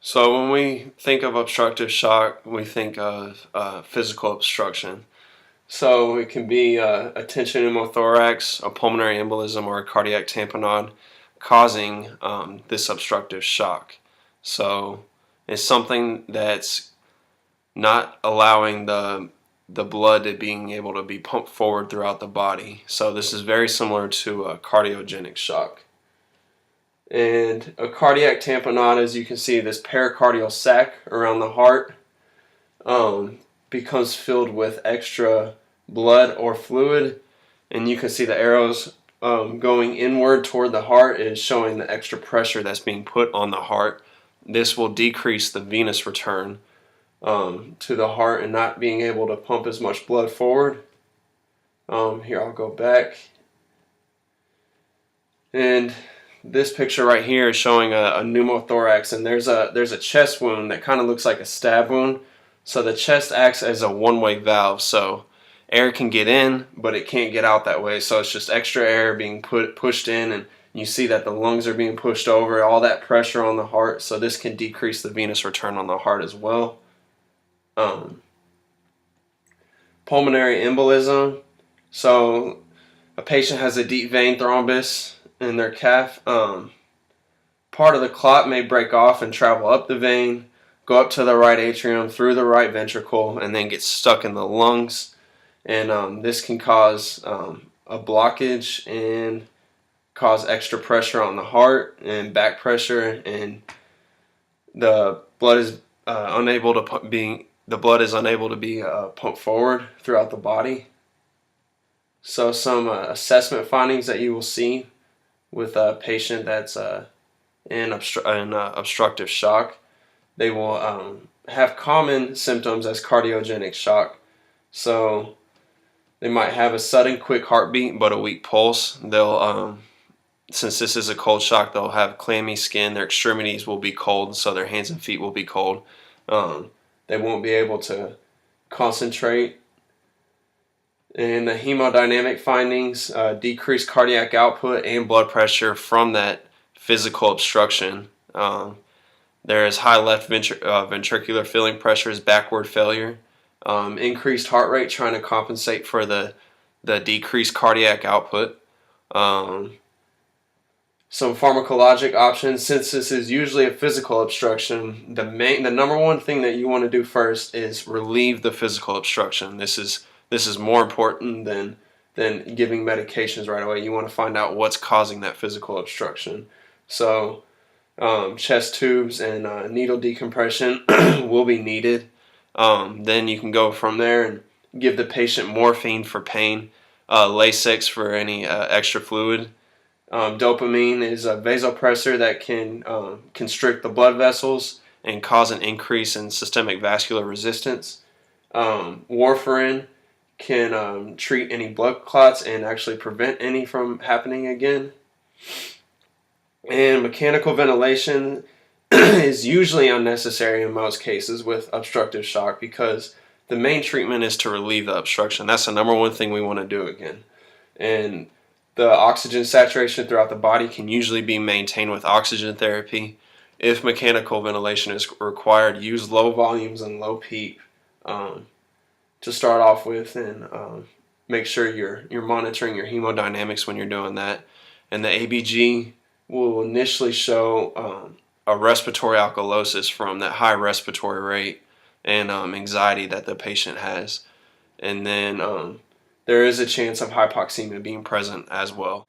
So when we think of obstructive shock, we think of physical obstruction. So it can be a tension pneumothorax, a pulmonary embolism, or a cardiac tamponade causing this obstructive shock. So it's something that's not allowing the blood to being able to be pumped forward throughout the body. So this is very similar to a cardiogenic shock. And a cardiac tamponade, as you can see, this pericardial sac around the heart becomes filled with extra blood or fluid, and you can see the arrows going inward toward the heart is showing the extra pressure that's being put on the heart. This will decrease the venous return to the heart and not being able to pump as much blood forward. Here, I'll go back. And this picture right here is showing a pneumothorax, and there's a chest wound that kind of looks like a stab wound. So the chest acts as a one-way valve, so air can get in, but it can't get out that way. So it's just extra air being pushed in, and you see that the lungs are being pushed over, all that pressure on the heart. So this can decrease the venous return on the heart as well. Pulmonary embolism. So a patient has a deep vein thrombus in their calf. Part of the clot may break off and travel up the vein, go up to the right atrium, through the right ventricle, and then get stuck in the lungs. And this can cause a blockage and cause extra pressure on the heart and back pressure, and the blood is unable to be pumped forward throughout the body. So some assessment findings that you will see with a patient that's in obstructive shock, they will have common symptoms as cardiogenic shock. So they might have a sudden quick heartbeat but a weak pulse. They'll since this is a cold shock, they'll have clammy skin. Their extremities will be cold, so their hands and feet will be cold. They won't be able to concentrate. And the hemodynamic findings, decreased cardiac output and blood pressure from that physical obstruction. There is high left ventricular filling pressures, backward failure, increased heart rate trying to compensate for the decreased cardiac output. Some pharmacologic options. Since this is usually a physical obstruction, the number one thing that you want to do first is relieve the physical obstruction. This is more important than giving medications right away. You want to find out what's causing that physical obstruction. So chest tubes and needle decompression will be needed. Then you can go from there and give the patient morphine for pain, Lasix for any extra fluid. Dopamine is a vasopressor that can constrict the blood vessels and cause an increase in systemic vascular resistance. Warfarin can treat any blood clots and actually prevent any from happening again. And mechanical ventilation is usually unnecessary in most cases with obstructive shock, because the main treatment is to relieve the obstruction. That's the number one thing we want to do again. And the oxygen saturation throughout the body can usually be maintained with oxygen therapy. If mechanical ventilation is required, use low volumes and low PEEP to start off with, and make sure you're monitoring your hemodynamics when you're doing that. And the ABG will initially show a respiratory alkalosis from that high respiratory rate and anxiety that the patient has. And then there is a chance of hypoxemia being present as well.